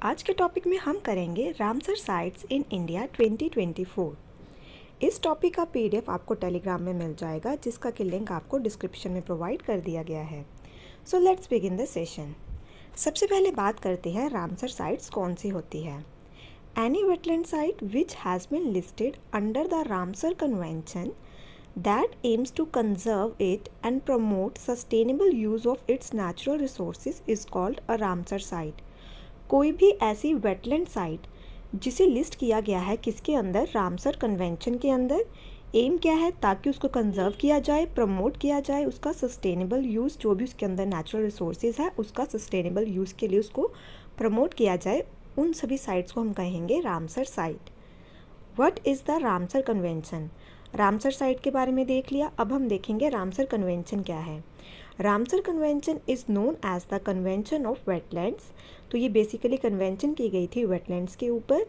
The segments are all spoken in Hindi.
आज के टॉपिक में हम करेंगे रामसर साइट्स इन इंडिया 2024। इस टॉपिक का पीडीएफ आपको टेलीग्राम में मिल जाएगा, जिसका कि लिंक आपको डिस्क्रिप्शन में प्रोवाइड कर दिया गया है। So let's begin the session. सबसे पहले बात करते हैं रामसर साइट्स कौन सी होती है। Any wetland site which has been listed under the Ramsar convention that aims to conserve it and promote sustainable use of its natural resources is called a Ramsar site। कोई भी ऐसी वेटलैंड साइट जिसे लिस्ट किया गया है किसके अंदर, रामसर कन्वेंशन के अंदर। एम क्या है, ताकि उसको कंजर्व किया जाए, प्रमोट किया जाए, उसका सस्टेनेबल यूज़, जो भी उसके अंदर नेचुरल रिसोर्सेज है उसका सस्टेनेबल यूज़ के लिए उसको प्रमोट किया जाए। उन सभी साइट्स को हम कहेंगे Ramsar site. What is the Ramsar convention? Ramsar site के बारे में देख लिया, अब हम देखेंगे रामसर कन्वेंशन क्या है। Ramsar convention is known as the convention of wetlands. तो ये बेसिकली कन्वेंशन की गई थी वेटलैंड्स के ऊपर।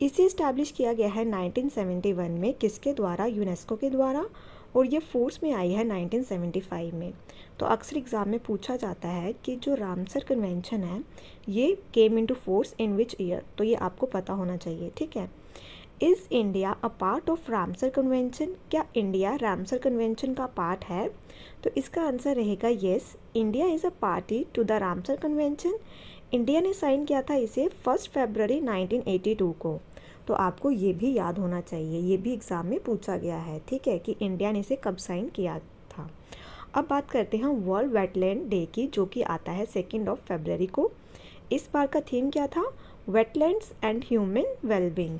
इसे इस्टेब्लिश किया गया है 1971 में, किसके द्वारा, यूनेस्को के द्वारा, और ये फोर्स में आई है 1975 में। तो अक्सर एग्ज़ाम में पूछा जाता है कि जो रामसर कन्वेंशन है ये came into force in which year, तो ये आपको पता होना चाहिए, ठीक है। Is India a part of Ramsar convention? क्या इंडिया रामसर कन्वेंशन का पार्ट है? तो इसका आंसर रहेगा yes, India is a party to the Ramsar convention. India ने साइन किया था इसे 1 फरवरी 1982 को। तो आपको ये भी याद होना चाहिए, ये भी एग्ज़ाम में पूछा गया है, ठीक है, कि इंडिया ने इसे कब साइन किया था। अब बात करते हैं वर्ल्ड वेटलैंड डे की, जो कि आता है 2 फरवरी को। इस बार का थीम क्या था? Wetlands and human wellbeing.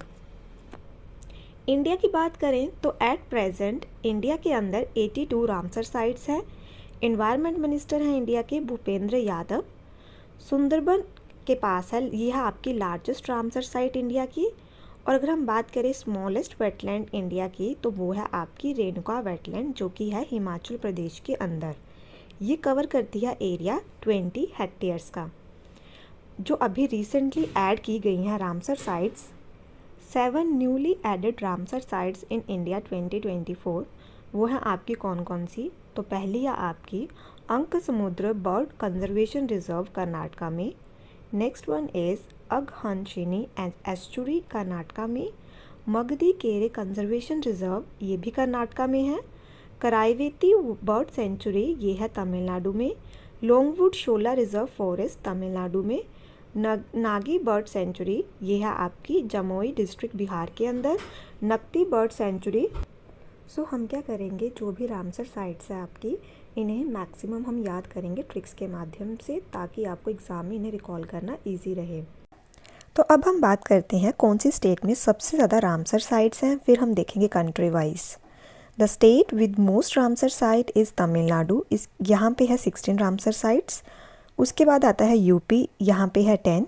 India की बात करें तो एट प्रेजेंट इंडिया के अंदर 82 रामसर साइट्स हैं। इन्वायरमेंट मिनिस्टर हैं इंडिया के भूपेंद्र यादव। सुंदरबन के पास है, यह है आपकी लार्जेस्ट रामसर साइट इंडिया की। और अगर हम बात करें स्मॉलेस्ट वेटलैंड इंडिया की, तो वो है आपकी रेणुका वेटलैंड, जो कि है हिमाचल प्रदेश के अंदर। ये कवर करती है एरिया 20 हेक्टेयर्स का। जो अभी रिसेंटली ऐड की गई हैं Ramsar sites, 7 newly added Ramsar sites in India 2024, वो हैं आपकी कौन कौन सी? तो पहली है आपकी अंक समुद्र बर्ड कंजर्वेशन रिजर्व कर्नाटका में। Next one is Aghanashini estuary Karnataka में। मगधी केरे कंजर्वेशन रिजर्व, ये भी कर्नाटका में है। कराईवेती बर्ड सेंचुरी, ये है तमिलनाडु में। Longwood Shola reserve forest Tamil Nadu में। नागी बर्ड सेंचुरी, ये है आपकी जमुई डिस्ट्रिक्ट बिहार के अंदर। नकती बर्ड सेंचुरी। सो हम क्या करेंगे, जो भी रामसर साइट्स है आपकी, इन्हें मैक्सिमम हम याद करेंगे ट्रिक्स के माध्यम से, ताकि आपको एग्ज़ाम में इन्हें रिकॉल करना इजी रहे। तो अब हम बात करते हैं कौन सी स्टेट में सबसे ज़्यादा रामसर साइट्स हैं, फिर हम देखेंगे country wise. The state with most Ramsar site is Tamil Nadu. यहाँ पे है 16 रामसर साइट्स। उसके बाद आता है यूपी, यहाँ पे है 10,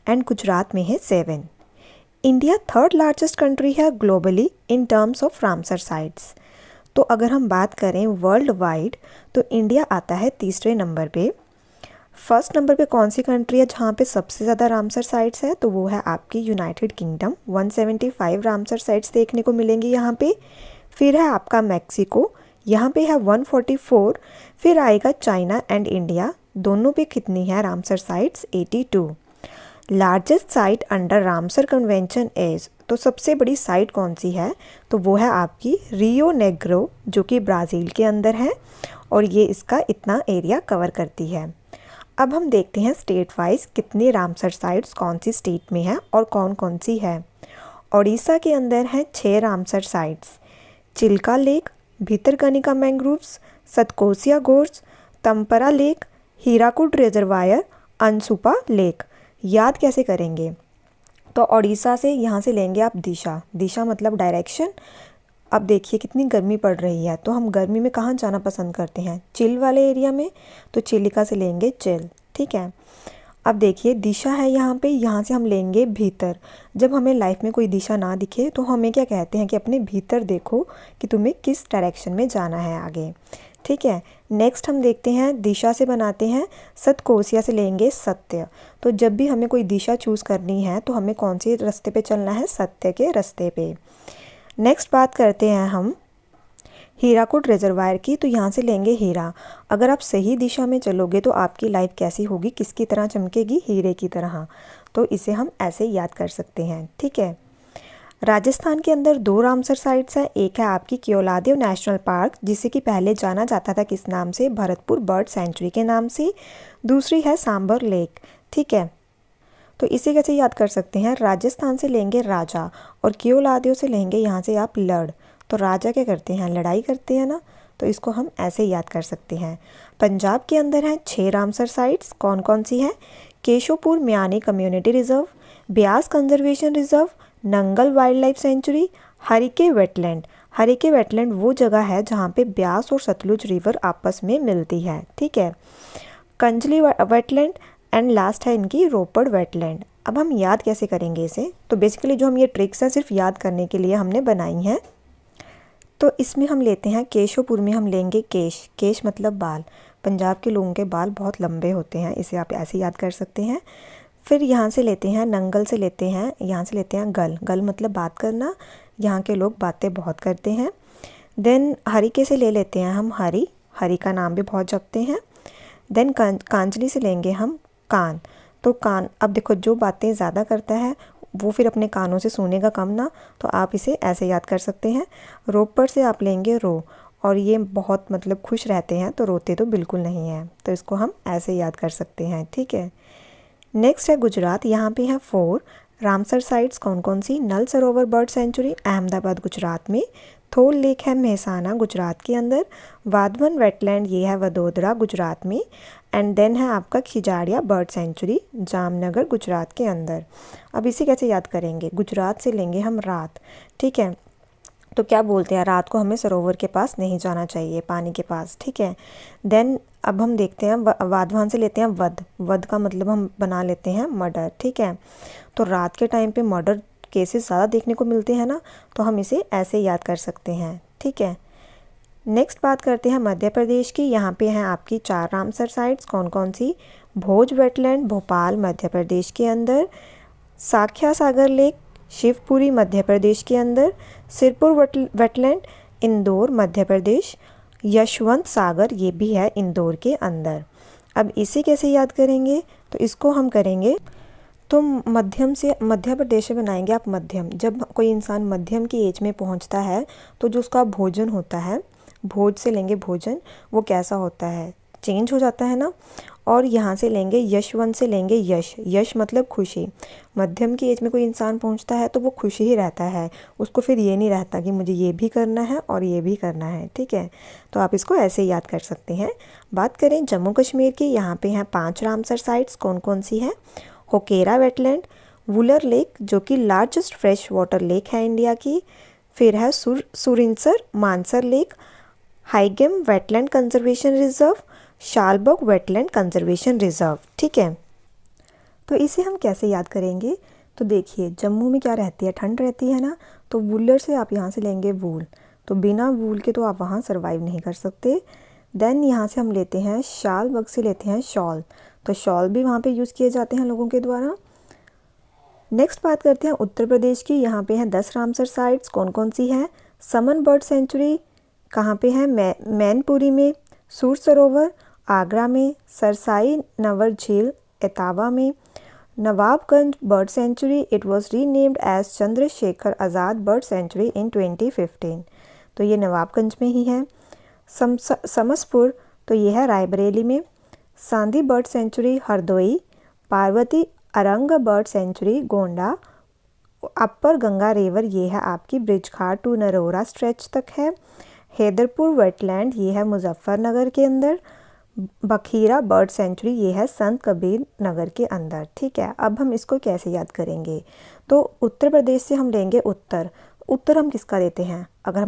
एंड गुजरात में है 7। इंडिया थर्ड लार्जेस्ट कंट्री है globally in terms of Ramsar sites. तो अगर हम बात करें वर्ल्ड वाइड, तो इंडिया आता है तीसरे नंबर पे। फर्स्ट नंबर पे कौन सी कंट्री है जहाँ पे सबसे ज़्यादा रामसर साइट्स है? तो वो है आपकी यूनाइटेड किंगडम। 175 रामसर साइट्स देखने को मिलेंगी यहाँ पे। फिर है आपका मैक्सिको, यहाँ पे है 144। फिर आएगा चाइना एंड इंडिया, दोनों पे कितनी है Ramsar sites? 82। Largest site under Ramsar convention is, तो सबसे बड़ी साइट कौन सी है? तो वो है आपकी रियो नेग्रो, जो कि ब्राज़ील के अंदर है, और ये इसका इतना एरिया कवर करती है। अब हम देखते हैं स्टेट वाइज कितनी रामसर साइट्स कौन सी स्टेट में है और कौन कौन सी है। ओडिशा के अंदर है 6 Ramsar sites. Chilka lake, Bhitarkanika mangroves, Satkosia gorge, Tampara lake, Hirakud reservoir, Ansupa lake. याद कैसे करेंगे? तो ओडिशा से यहाँ से लेंगे आप दिशा, दिशा मतलब डायरेक्शन। अब देखिए कितनी गर्मी पड़ रही है, तो हम गर्मी में कहाँ जाना पसंद करते हैं? चिल वाले एरिया में, तो चिलिका से लेंगे चिल, ठीक है। अब देखिए दिशा है यहाँ पे, यहाँ से हम लेंगे भीतर। जब हमें लाइफ में कोई दिशा ना दिखे तो हमें क्या कहते हैं कि अपने भीतर देखो कि तुम्हें किस डायरेक्शन में जाना है आगे, ठीक है। नेक्स्ट हम देखते हैं दिशा से बनाते हैं सतकोसिया से लेंगे सत्य। तो जब भी हमें कोई दिशा चूज़ करनी है तो हमें कौन से रास्ते पे चलना है? सत्य के रास्ते पे। नेक्स्ट बात करते हैं हम हीराकुड रिजर्वायर की, तो यहाँ से लेंगे हीरा। अगर आप सही दिशा में चलोगे तो आपकी लाइफ कैसी होगी, किसकी तरह चमकेगी? हीरे की तरह। तो इसे हम ऐसे याद कर सकते हैं, ठीक है। राजस्थान के अंदर 2 रामसर साइट्स हैं। एक है आपकी केओलादेव नेशनल पार्क, जिसे कि पहले जाना जाता था किस नाम से, भरतपुर बर्ड सेंचुरी के नाम से। दूसरी है सांबर लेक, ठीक है। तो इसे कैसे याद कर सकते हैं, राजस्थान से लेंगे राजा और केओलादेव से लेंगे यहाँ से आप लड़। तो राजा क्या करते हैं, लड़ाई करते हैं ना, तो इसको हम ऐसे याद कर सकते हैं। पंजाब के अंदर हैं 6 रामसर साइट्स, कौन कौन सी हैं, Keshopur Miyani community reserve, Beas conservation reserve, Nangal wildlife sanctuary, Harike wetland. Harike wetland वो जगह है जहाँ पे ब्यास और सतलुज रिवर आपस में मिलती है, ठीक है। कंजली वेटलैंड एंड लास्ट है इनकी रोपड़ वेटलैंड। अब हम याद कैसे करेंगे इसे, तो बेसिकली जो हम ये ट्रिक्स हैं सिर्फ याद करने के लिए हमने बनाई हैं। तो इसमें हम लेते हैं केशोपुर में हम लेंगे केश, केश मतलब बाल। पंजाब के लोगों के बाल बहुत लंबे होते हैं, इसे आप ऐसे याद कर सकते हैं। फिर यहाँ से लेते हैं नंगल से लेते हैं, यहाँ से लेते हैं गल, गल मतलब बात करना, यहाँ के लोग बातें बहुत करते हैं। देन हरिके से ले लेते हैं हम हरी, हरी का नाम भी बहुत जपते हैं। देन कांचली से लेंगे हम कान, तो कान, अब देखो जो बातें ज़्यादा करता है वो फिर अपने कानों से सुनेगा कम ना, तो आप इसे ऐसे याद कर सकते हैं। रोपड़ से आप लेंगे रो, और ये बहुत मतलब खुश रहते हैं, तो रोते तो बिल्कुल नहीं हैं, तो इसको हम ऐसे याद कर सकते हैं, ठीक है। नेक्स्ट है गुजरात, यहाँ पे है 4 रामसर साइट्स, कौन कौन सी, नल सरोवर बर्ड सेंचुरी अहमदाबाद गुजरात में, थोल लेक है मेहसाना गुजरात के अंदर, वाधवन वेटलैंड ये है वडोदरा गुजरात में, एंड देन है आपका खिजाड़िया बर्ड सेंचुरी जामनगर गुजरात के अंदर। अब इसे कैसे याद करेंगे, गुजरात से लेंगे हम रात, ठीक है। तो क्या बोलते हैं, रात को हमें सरोवर के पास नहीं जाना चाहिए, पानी के पास, ठीक है। देन अब हम देखते हैं वाधवान से लेते हैं वध, वध का मतलब हम बना लेते हैं मर्डर, ठीक है। तो रात के टाइम पे मर्डर केसेस ज़्यादा देखने को मिलते हैं ना, तो हम इसे ऐसे याद कर सकते हैं, ठीक है। नेक्स्ट बात करते हैं मध्य प्रदेश की, यहाँ पे हैं आपकी 4 रामसर साइट्स, कौन कौन सी, भोज वेटलैंड भोपाल मध्य प्रदेश के अंदर, साख्या सागर लेक शिवपुरी मध्य प्रदेश के अंदर, सिरपुर वेटलैंड इंदौर मध्य प्रदेश, यशवंत सागर ये भी है इंदौर के अंदर। अब इसे कैसे याद करेंगे, तो इसको हम करेंगे, तो मध्यम से मध्य प्रदेश से बनाएंगे आप मध्यम। जब कोई इंसान मध्यम की एज में पहुंचता है तो जो उसका भोजन होता है, भोज से लेंगे भोजन, वो कैसा होता है, चेंज हो जाता है ना। और यहाँ से लेंगे यशवंत से लेंगे यश, यश मतलब खुशी। मध्यम की एज में कोई इंसान पहुँचता है तो वो खुश ही रहता है, उसको फिर ये नहीं रहता कि मुझे ये भी करना है और ये भी करना है, ठीक है। तो आप इसको ऐसे याद कर सकते हैं। बात करें जम्मू कश्मीर की, यहाँ पे हैं 5 रामसर साइट्स, कौन कौन सी हैं, होकेरा वेटलैंड, वुलर लेक जो कि लार्जेस्ट फ्रेश वाटर लेक है इंडिया की, फिर है Surinsar Mansar lake, Hygam wetland conservation reserve, Shallabugh wetland conservation reserve, ठीक है। तो इसे हम कैसे याद करेंगे, तो देखिए जम्मू में क्या रहती है, ठंड रहती है ना, तो वुलर से आप यहाँ से लेंगे वूल, तो बिना वूल के तो आप वहाँ सर्वाइव नहीं कर सकते। देन यहाँ से हम लेते हैं शालबग से लेते हैं शॉल, तो शॉल भी वहाँ पे यूज़ किए जाते हैं लोगों के द्वारा। नेक्स्ट बात करते हैं उत्तर प्रदेश की, यहाँ पे हैं 10 रामसर साइट्स, कौन कौन सी हैं, समन बर्ड सेंचुरी कहाँ पे है, मैनपुरी में, सूर सरोवर आगरा में, सरसाई नवर झील एतावा में, Nawabganj bird sanctuary it was renamed as Chandrashekhar Azad bird sanctuary in 2015, तो ये नवाबगंज में ही है। समसपुर तो ये है रायबरेली में, Sandi bird sanctuary Hardoi, Parvati Arga bird sanctuary Gonda, upper Ganga river ये है आपकी ब्रिजघाट टू नरोरा स्ट्रेच तक है, हैदरपुर वेटलैंड ये है मुजफ्फरनगर के अंदर, बखीरा बर्ड सेंचुरी ये है संत कबीर नगर के अंदर, ठीक है। अब हम इसको कैसे याद करेंगे, तो उत्तर प्रदेश से हम लेंगे उत्तर, उत्तर हम किसका देते हैं, अगर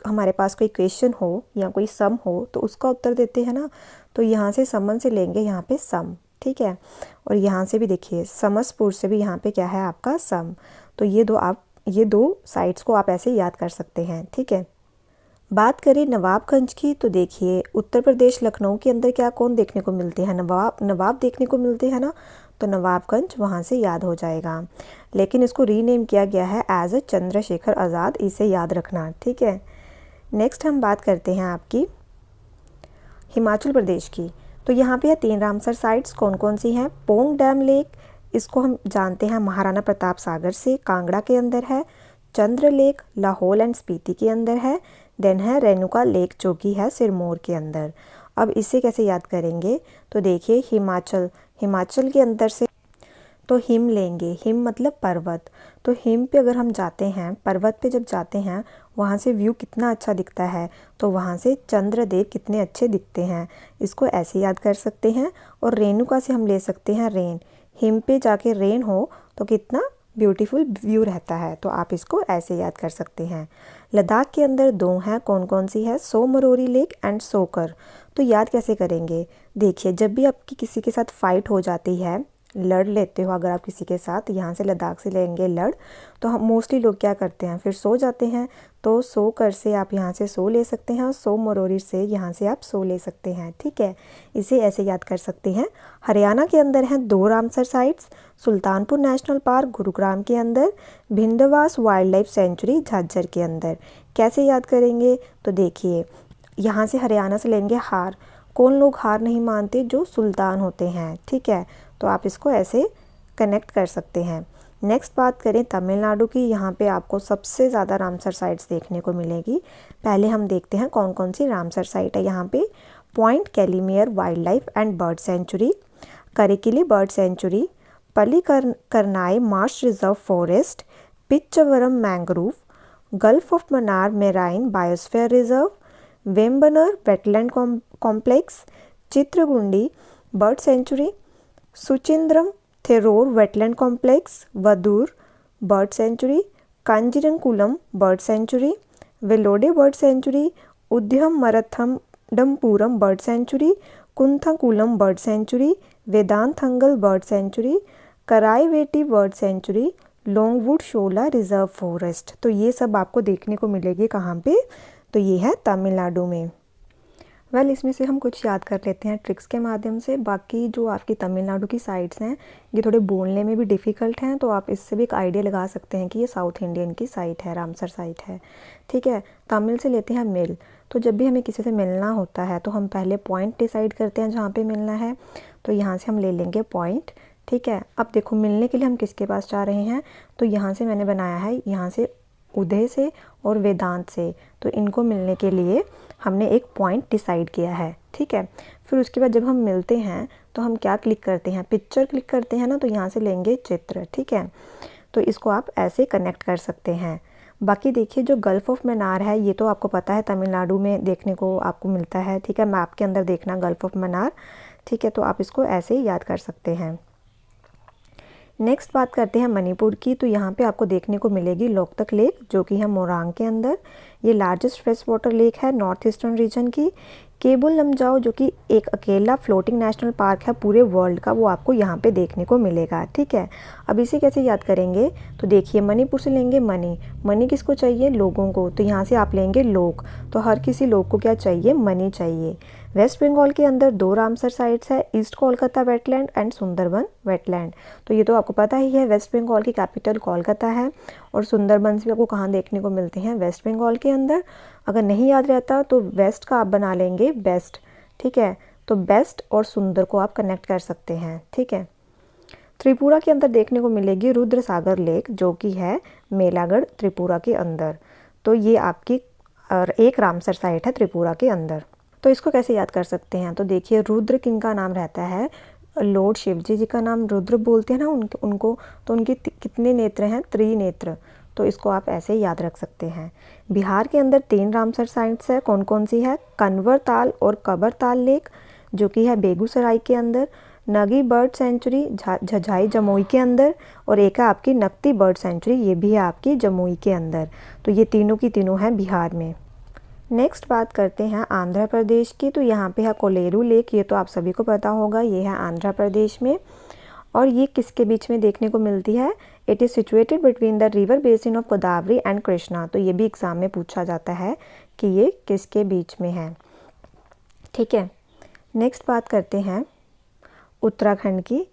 हमारे पास कोई क्वेश्चन हो या कोई सम हो तो उसका उत्तर देते हैं ना, तो यहाँ से समन से लेंगे यहाँ पे सम, ठीक है। और यहाँ से भी देखिए समसपुर से भी यहाँ पे क्या है आपका सम, तो ये दो साइट्स को आप ऐसे याद कर सकते हैं, ठीक है। बात करें नवाबगंज की, तो देखिए उत्तर प्रदेश लखनऊ के अंदर क्या कौन देखने को मिलते हैं, नवाब देखने को मिलते हैं ना, तो नवाबगंज वहाँ से याद हो जाएगा, लेकिन इसको रीनेम किया गया है एज अ चंद्रशेखर आज़ाद, इसे याद रखना, ठीक है। नेक्स्ट हम बात करते हैं आपकी हिमाचल प्रदेश की, तो यहाँ पे है 3 रामसर साइट्स, कौन कौन सी हैं, पोंग डैम लेक इसको हम जानते हैं महाराणा प्रताप सागर से, कांगड़ा के अंदर है। चंद्र लेक लाहौल एंड स्पीति के अंदर है। देन है रेणुका लेक जो कि है सिरमौर के अंदर। अब इसे कैसे याद करेंगे, तो देखिए हिमाचल, हिमाचल के अंदर से तो हिम लेंगे, हिम मतलब पर्वत। तो हिम पे अगर हम जाते हैं, पर्वत पे जब जाते हैं, वहाँ से व्यू कितना अच्छा दिखता है, तो वहाँ से चंद्रदेव कितने अच्छे दिखते हैं। इसको ऐसे याद कर सकते हैं। और रेणुका से हम ले सकते हैं रेन, हिम पे जाके रेन हो तो कितना ब्यूटीफुल व्यू रहता है, तो आप इसको ऐसे याद कर सकते हैं। लद्दाख के अंदर दो हैं, कौन कौन सी है, सो मरोरी लेक एंड सोकर। तो याद कैसे करेंगे, देखिए जब भी आपकी किसी के साथ फाइट हो जाती है, लड़ लेते हो अगर आप किसी के साथ, यहाँ से लद्दाख से लेंगे लड़, तो हम मोस्टली लोग क्या करते हैं, फिर सो जाते हैं। तो सो कर से आप यहाँ से सो ले सकते हैं, और सो मरोरी से यहाँ से आप सो ले सकते हैं। ठीक है, इसे ऐसे याद कर सकते हैं। हरियाणा के अंदर हैं दो Ramsar sites, Sultanpur national park Gurugram के अंदर, Bhindawas wild life sanctuary Jhajjar के अंदर। कैसे याद करेंगे, तो देखिए यहाँ से हरियाणा से लेंगे हार, कौन लोग हार नहीं मानते, जो सुल्तान होते हैं। ठीक है, तो आप इसको ऐसे कनेक्ट कर सकते हैं। नेक्स्ट बात करें तमिलनाडु की, यहाँ पे आपको सबसे ज़्यादा रामसर साइट्स देखने को मिलेगी। पहले हम देखते हैं कौन कौन सी रामसर साइट है यहाँ पे। Point Calimere wildlife and bird sanctuary, Karikili bird sanctuary, Pallikaranai marsh reserve forest, Pichavaram mangrove, gulf of Mannar marine biosphere reserve, Vembanad wetland complex, Chitrangudi bird sanctuary, Suchindram Theroor wetland complex, Vaduvur bird sanctuary, Kanjirankulam bird sanctuary, Vellode bird sanctuary, Udhayamarthandapuram bird sanctuary, Koonthankulam bird sanctuary, Vedanthangal bird sanctuary, Karaivetti bird sanctuary, Longwood Shola reserve forest. तो ये सब आपको देखने को मिलेगी कहाँ पे, तो ये है तमिलनाडु में। इसमें से हम कुछ याद कर लेते हैं ट्रिक्स के माध्यम से। बाकी जो आपकी तमिलनाडु की साइट्स हैं ये थोड़े बोलने में भी डिफ़िकल्ट हैं, तो आप इससे भी एक आइडिया लगा सकते हैं कि ये साउथ इंडियन की साइट है, रामसर साइट है। ठीक है, तमिल से लेते हैं मिल। तो जब भी हमें किसी से मिलना होता है तो हम पहले पॉइंट डिसाइड करते हैं जहाँ पर मिलना है, तो यहाँ से हम ले लेंगे पॉइंट। ठीक है, अब देखो मिलने के लिए हम किसके पास जा रहे हैं, तो यहाँ से मैंने बनाया है, यहाँ से उदय से और वेदांत से, तो इनको मिलने के लिए हमने एक पॉइंट डिसाइड किया है। ठीक है, फिर उसके बाद जब हम मिलते हैं तो हम क्या क्लिक करते हैं, पिक्चर क्लिक करते हैं ना, तो यहाँ से लेंगे चित्र। ठीक है, तो इसको आप ऐसे कनेक्ट कर सकते हैं। बाकी देखिए जो गल्फ ऑफ मन्नार है ये तो आपको पता है तमिलनाडु में देखने को आपको मिलता है। ठीक है, मैप के अंदर देखना गल्फ ऑफ मन्नार। ठीक है, तो आप इसको ऐसे ही याद कर सकते हैं। नेक्स्ट बात करते हैं मणिपुर की, तो यहाँ पे आपको देखने को मिलेगी लोकतक लेक जो कि है मोरांग के अंदर। ये लार्जेस्ट फ्रेश वाटर लेक है नॉर्थ ईस्टर्न रीजन की। केबुल लमजाओ जो कि एक अकेला फ्लोटिंग नेशनल पार्क है पूरे वर्ल्ड का, वो आपको यहाँ पे देखने को मिलेगा। ठीक है, अब इसे कैसे याद करेंगे, तो देखिए मणिपुर से लेंगे मनी, मनी किसको चाहिए, लोगों को, तो यहाँ से आप लेंगे लोग, तो हर किसी लोग को क्या चाहिए, मनी चाहिए। वेस्ट बंगाल के अंदर दो रामसर साइट्स है, east Kolkata wetland and Sundarban wetland. तो ये तो आपको पता ही है, वेस्ट बंगाल की कैपिटल कोलकाता है, और सुंदरबन भी आपको कहाँ देखने को मिलते हैं, वेस्ट बंगाल के अंदर। अगर नहीं याद रहता तो वेस्ट का आप बना लेंगे बेस्ट। ठीक है, तो बेस्ट और सुंदर को आप कनेक्ट कर सकते हैं। ठीक है, त्रिपुरा के अंदर देखने को मिलेगी रुद्र सागर लेक जो कि है मेलागढ़ त्रिपुरा के अंदर। तो ये आपकी एक रामसर साइट है त्रिपुरा के अंदर। तो इसको कैसे याद कर सकते हैं, तो देखिए रुद्र किनका नाम रहता है, लॉर्ड शिवजी जी का नाम रुद्र बोलते हैं ना उनको, तो उनके कितने नेत्र हैं, त्रिनेत्र। तो इसको आप ऐसे याद रख सकते हैं। बिहार के अंदर 3 रामसर साइट्स है, कौन कौन सी है, कन्वर ताल और कबर ताल लेक जो कि है बेगूसराय के अंदर, नगी बर्ड सेंचुरी झजाई जमुई के अंदर, और एक है आपकी नकती बर्ड सेंचुरी, ये भी है आपकी जमुई के अंदर। तो ये तीनों की तीनों हैं बिहार में। नेक्स्ट बात करते हैं आंध्र प्रदेश की, तो यहाँ पे है कोलेरू लेक, ये तो आप सभी को पता होगा, ये है आंध्र प्रदेश में। और ये किसके बीच में देखने को मिलती है, it is situated between the river basin of Godavari and Krishna. तो ये भी एग्जाम में पूछा जाता है कि ये किसके बीच में है। ठीक है, नेक्स्ट बात करते हैं उत्तराखंड की,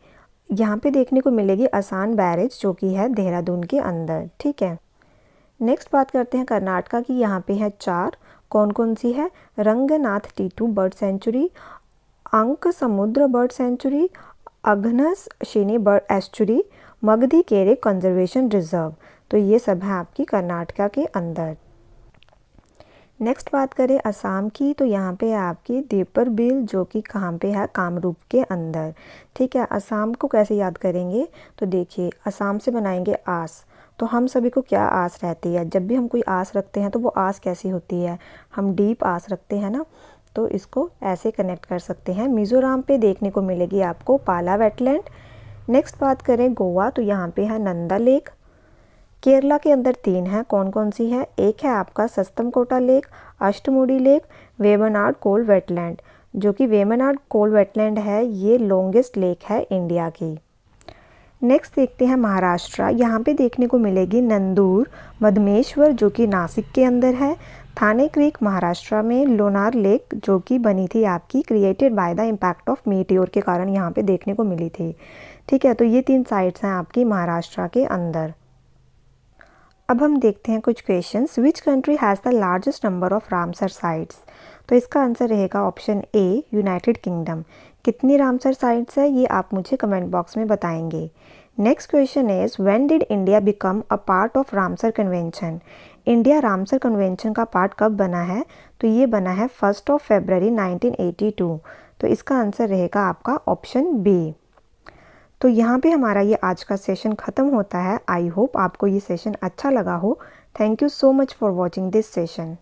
यहाँ पे देखने को मिलेगी आसान बैरेज जो कि है देहरादून के अंदर। ठीक है, नेक्स्ट बात करते हैं कर्नाटका की, यहाँ पे है 4, कौन कौन सी है, Ranganath Titu bird sanctuary, Ankasamudra bird sanctuary, Aghanashini bird estuary, Magadi Kere conservation reserve. तो ये सब है आपकी कर्नाटका के अंदर। नेक्स्ट बात करें असम की, तो यहाँ पे है आपकी दीपर बिल, जो कि कहाँ पे है, कामरूप के अंदर। ठीक है, असम को कैसे याद करेंगे, तो देखिए असम से बनाएंगे आस। तो हम सभी को क्या आस रहती है, जब भी हम कोई आस रखते हैं तो वो आस कैसी होती है, हम डीप आस रखते हैं ना, तो इसको ऐसे कनेक्ट कर सकते हैं। मिज़ोरम पे देखने को मिलेगी आपको पाला वेटलैंड। नेक्स्ट बात करें गोवा, तो यहाँ पे है नंदा लेक। केरला के अंदर 3 है, कौन कौन सी है, एक है आपका सस्तमकोटा लेक, अष्टमुडी लेक, वेमनाड कोल वेटलैंड। जो कि वेमनाड कोल वेटलैंड है, ये लॉन्गेस्ट लेक है इंडिया की। नेक्स्ट देखते हैं महाराष्ट्र। यहाँ पे देखने को मिलेगी नंदूर मधमेश्वर, जो कि नासिक के अंदर है। थाने क्रीक महाराष्ट्र में। लोनार लेक, जो कि बनी थी आपकी, created by the impact of meteor के कारण यहाँ पे देखने को मिली थी। ठीक है, तो ये 3 साइट्स हैं आपकी महाराष्ट्र के अंदर। अब हम देखते हैं कुछ questions. Which country has the largest number of Ramsar sites. तो इसका आंसर रहेगा ऑप्शन ए, यूनाइटेड किंगडम। कितनी रामसर साइट्स है, ये आप मुझे कमेंट बॉक्स में बताएंगे। Next question is when did India become a part of Ramsar convention. India Ramsar convention का पार्ट कब बना है, तो ये बना है 1 फरवरी 1982। तो इसका आंसर रहेगा आपका ऑप्शन बी। तो यहाँ पे हमारा ये आज का सेशन ख़त्म होता है। आई होप आपको ये सेशन अच्छा लगा हो। Thank you so much for watching this session.